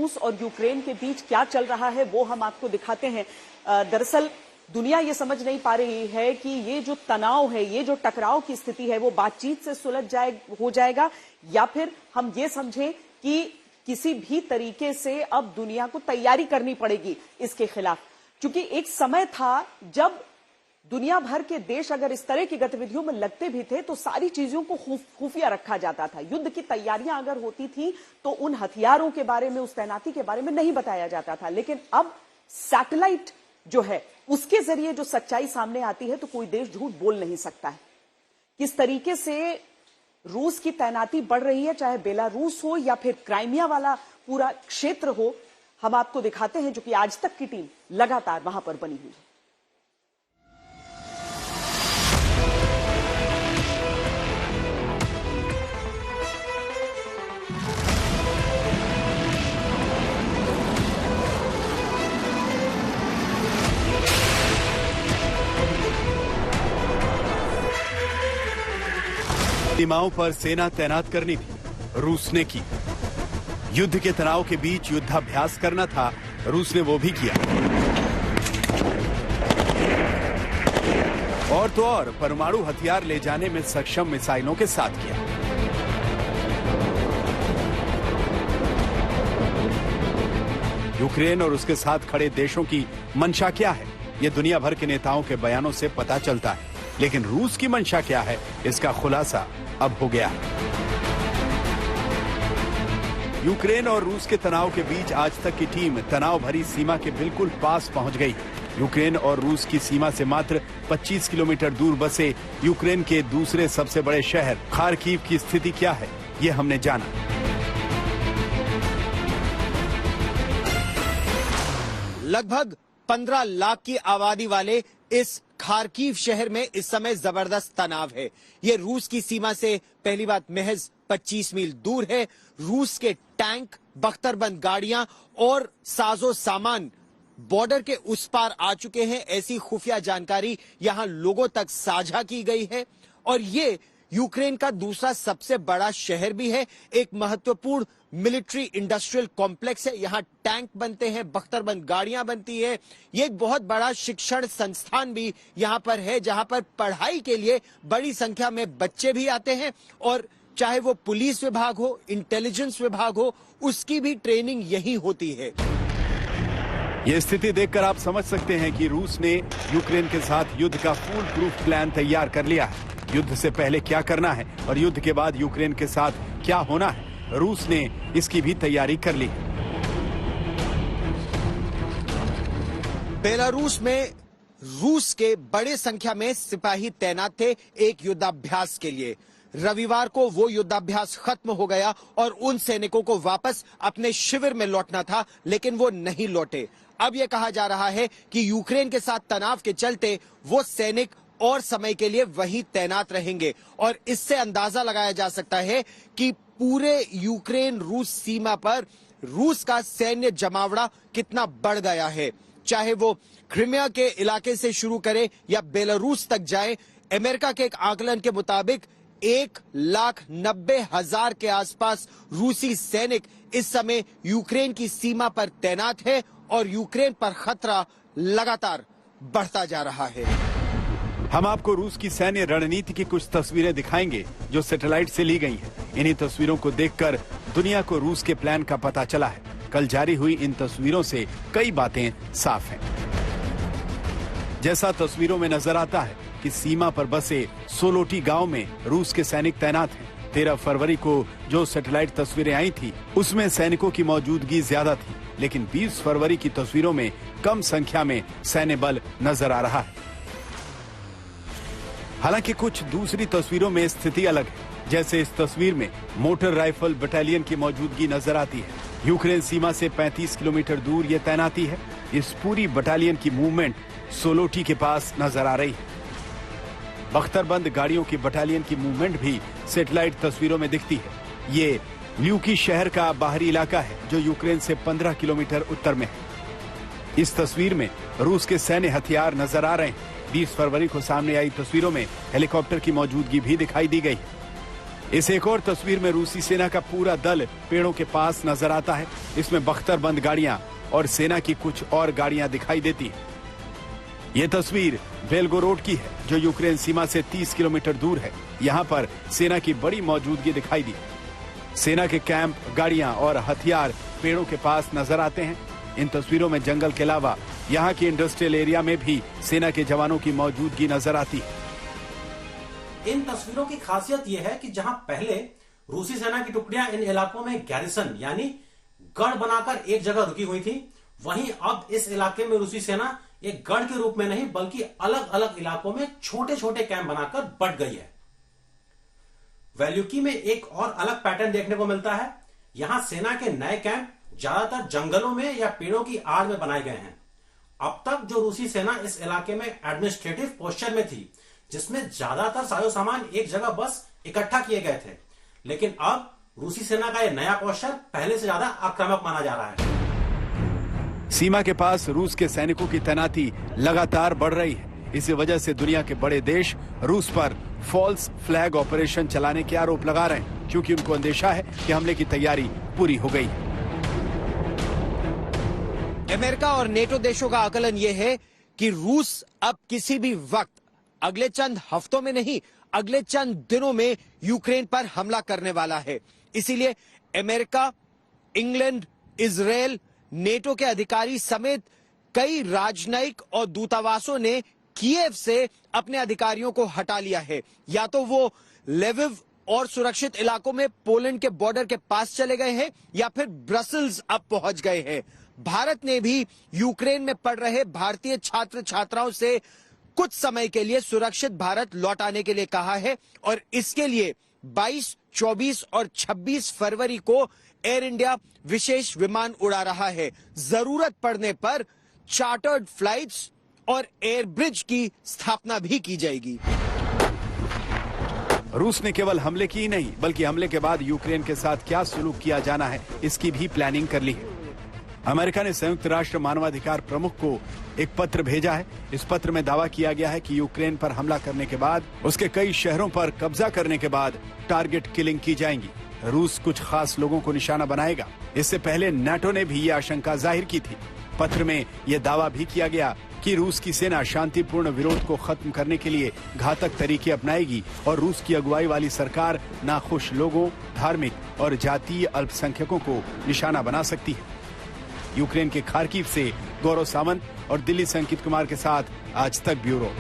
रूस और यूक्रेन के बीच क्या चल रहा है वो हम आपको दिखाते हैं। दरअसल दुनिया ये समझ नहीं पा रही है कि ये जो तनाव है, ये जो टकराव की स्थिति है वो बातचीत से हो जाएगा या फिर हम ये समझें कि किसी भी तरीके से अब दुनिया को तैयारी करनी पड़ेगी इसके खिलाफ। क्योंकि एक समय था जब दुनिया भर के देश अगर इस तरह की गतिविधियों में लगते भी थे तो सारी चीजों को खुफिया रखा जाता था। युद्ध की तैयारियां अगर होती थी तो उन हथियारों के बारे में, उस तैनाती के बारे में नहीं बताया जाता था। लेकिन अब सैटेलाइट जो है उसके जरिए जो सच्चाई सामने आती है तो कोई देश झूठ बोल नहीं सकता है। किस तरीके से रूस की तैनाती बढ़ रही है, चाहे बेलारूस हो या फिर क्राइमिया वाला पूरा क्षेत्र हो, हम आपको दिखाते हैं, जो कि आज तक की टीम लगातार वहां पर बनी हुई है। सीमाओं पर सेना तैनात करनी थी, रूस ने की। युद्ध के तनाव के बीच युद्धाभ्यास करना था, रूस ने वो भी किया। और तो और परमाणु हथियार ले जाने में सक्षम मिसाइलों के साथ किया। यूक्रेन और उसके साथ खड़े देशों की मंशा क्या है, ये दुनिया भर के नेताओं के बयानों से पता चलता है। लेकिन रूस की मंशा क्या है, इसका खुलासा अब हो गया। यूक्रेन और रूस के तनाव के बीच आज तक की टीम तनाव भरी सीमा के बिल्कुल पास पहुंच गई। यूक्रेन और रूस की सीमा से मात्र 25 किलोमीटर दूर बसे यूक्रेन के दूसरे सबसे बड़े शहर खार्किव की स्थिति क्या है, ये हमने जाना। लगभग 15 लाख की आबादी वाले इस खार्किव शहर में इस समय जबरदस्त तनाव है। ये रूस की सीमा से पहली बात महज 25 मील दूर है। रूस के टैंक, बख्तरबंद गाड़ियां और साजो सामान बॉर्डर के उस पार आ चुके हैं, ऐसी खुफिया जानकारी यहां लोगों तक साझा की गई है। और ये यूक्रेन का दूसरा सबसे बड़ा शहर भी है, एक महत्वपूर्ण मिलिट्री इंडस्ट्रियल कॉम्प्लेक्स है। यहाँ टैंक बनते हैं, बख्तरबंद गाड़ियां बनती है। ये एक बहुत बड़ा शिक्षण संस्थान भी यहाँ पर है, जहाँ पर पढ़ाई के लिए बड़ी संख्या में बच्चे भी आते हैं। और चाहे वो पुलिस विभाग हो, इंटेलिजेंस विभाग हो, उसकी भी ट्रेनिंग यही होती है। ये स्थिति देखकर आप समझ सकते हैं कि रूस ने यूक्रेन के साथ युद्ध का फुल प्रूफ प्लान तैयार कर लिया है। युद्ध से पहले क्या करना है और युद्ध के बाद यूक्रेन के साथ क्या होना है, रूस ने इसकी भी तैयारी कर ली। बेलारूस में रूस के बड़े संख्या में सिपाही तैनात थे एक युद्धाभ्यास के लिए। रविवार को वो युद्धाभ्यास खत्म हो गया और उन सैनिकों को वापस अपने शिविर में लौटना था, लेकिन वो नहीं लौटे। अब यह कहा जा रहा है कि यूक्रेन के साथ तनाव के चलते वो सैनिक और समय के लिए वहीं तैनात रहेंगे। और इससे अंदाजा लगाया जा सकता है कि पूरे यूक्रेन रूस सीमा पर रूस का सैन्य जमावड़ा कितना बढ़ गया है। चाहे वो क्रीमिया के इलाके से शुरू करे या बेलारूस तक जाए, अमेरिका के एक आकलन के मुताबिक 1,90,000 के आसपास रूसी सैनिक इस समय यूक्रेन की सीमा पर तैनात है और यूक्रेन पर खतरा लगातार बढ़ता जा रहा है। हम आपको रूस की सैन्य रणनीति की कुछ तस्वीरें दिखाएंगे जो सैटेलाइट से ली गई हैं। इन्हीं तस्वीरों को देखकर दुनिया को रूस के प्लान का पता चला है। कल जारी हुई इन तस्वीरों से कई बातें साफ हैं। जैसा तस्वीरों में नजर आता है कि सीमा पर बसे सोलोटी गांव में रूस के सैनिक तैनात हैं। 13 फरवरी को जो सैटेलाइट तस्वीरें आई थी उसमें सैनिकों की मौजूदगी ज्यादा थी, लेकिन 20 फरवरी की तस्वीरों में कम संख्या में सैन्य बल नजर आ रहा है। हालांकि कुछ दूसरी तस्वीरों में स्थिति अलग है। जैसे इस तस्वीर में मोटर राइफल बटालियन की मौजूदगी नजर आती है। यूक्रेन सीमा से 35 किलोमीटर दूर ये तैनाती है। इस पूरी बटालियन की मूवमेंट सोलोटी के पास नजर आ रही है। बख्तरबंद गाड़ियों की बटालियन की मूवमेंट भी सैटेलाइट तस्वीरों में दिखती है। ये ल्यूकी शहर का बाहरी इलाका है जो यूक्रेन से 15 किलोमीटर उत्तर में है। इस तस्वीर में रूस के सैन्य हथियार नजर आ रहे हैं। 20 फरवरी को सामने आई तस्वीरों में हेलीकॉप्टर की मौजूदगी भी दिखाई दी गई। इस एक और तस्वीर में रूसी सेना का पूरा दल पेड़ों के पास नजर आता है। इसमें बख्तरबंद गाड़ियां और सेना की कुछ और गाड़ियां दिखाई देती हैं। ये तस्वीर बेलगोरोड की है, जो यूक्रेन सीमा से 30 किलोमीटर दूर है। यहाँ पर सेना की बड़ी मौजूदगी दिखाई दी। सेना के कैंप, गाड़ियां और हथियार पेड़ों के पास नजर आते हैं। इन तस्वीरों में जंगल के अलावा यहाँ की इंडस्ट्रियल एरिया में भी सेना के जवानों की मौजूदगी नजर आती है। इन तस्वीरों की खासियत यह है कि जहां पहले रूसी सेना की टुकड़ियां इन इलाकों में गैरिसन यानी गढ़ बनाकर एक जगह रुकी हुई थी, वहीं अब इस इलाके में रूसी सेना एक गढ़ के रूप में नहीं बल्कि अलग अलग इलाकों में छोटे छोटे कैंप बनाकर बढ़ गई है। वैल्यूकी में एक और अलग पैटर्न देखने को मिलता है। यहां सेना के नए कैंप ज्यादातर जंगलों में या पेड़ों की आड़ में बनाए गए हैं। अब तक जो रूसी सेना इस इलाके में एडमिनिस्ट्रेटिव पोस्चर में थी, जिसमें ज्यादातर साजो सामान एक जगह बस इकट्ठा किए गए थे, लेकिन अब रूसी सेना का यह नया पोस्चर पहले से ज्यादा आक्रामक माना जा रहा है। सीमा के पास रूस के सैनिकों की तैनाती लगातार बढ़ रही है। इसी वजह से दुनिया के बड़े देश रूस पर फॉल्स फ्लैग ऑपरेशन चलाने के आरोप लगा रहे हैं, क्योंकि उनको अंदेशा है कि हमले की तैयारी पूरी हो गई। अमेरिका और नेटो देशों का आकलन यह है कि रूस अब किसी भी वक्त, अगले चंद हफ्तों में नहीं, अगले चंद दिनों में यूक्रेन पर हमला करने वाला है। इसीलिए अमेरिका, इंग्लैंड, इजरायल, नेटो के अधिकारी समेत कई राजनयिक और दूतावासों ने कीव से अपने अधिकारियों को हटा लिया है। या तो वो लेविव और सुरक्षित इलाकों में पोलैंड के बॉर्डर के पास चले गए हैं या फिर ब्रसल्स अब पहुंच गए हैं। भारत ने भी यूक्रेन में पढ़ रहे भारतीय छात्र छात्राओं से कुछ समय के लिए सुरक्षित भारत लौट आने के लिए कहा है और इसके लिए 22, 24 और 26 फरवरी को एयर इंडिया विशेष विमान उड़ा रहा है। जरूरत पड़ने पर चार्टर्ड फ्लाइट्स और एयर ब्रिज की स्थापना भी की जाएगी। रूस ने केवल हमले की ही नहीं, बल्कि हमले के बाद यूक्रेन के साथ क्या सुलूक किया जाना है, इसकी भी प्लानिंग कर ली है। अमेरिका ने संयुक्त राष्ट्र मानवाधिकार प्रमुख को एक पत्र भेजा है। इस पत्र में दावा किया गया है कि यूक्रेन पर हमला करने के बाद, उसके कई शहरों पर कब्जा करने के बाद टारगेट किलिंग की जाएंगी। रूस कुछ खास लोगों को निशाना बनाएगा। इससे पहले नाटो ने भी यह आशंका जाहिर की थी। पत्र में यह दावा भी किया गया कि रूस की सेना शांतिपूर्ण विरोध को खत्म करने के लिए घातक तरीके अपनाएगी और रूस की अगुवाई वाली सरकार नाखुश लोगों, धार्मिक और जातीय अल्पसंख्यकों को निशाना बना सकती है। यूक्रेन के खार्किव से गौरव सामंत और दिल्ली से अंकित कुमार के साथ आज तक ब्यूरो।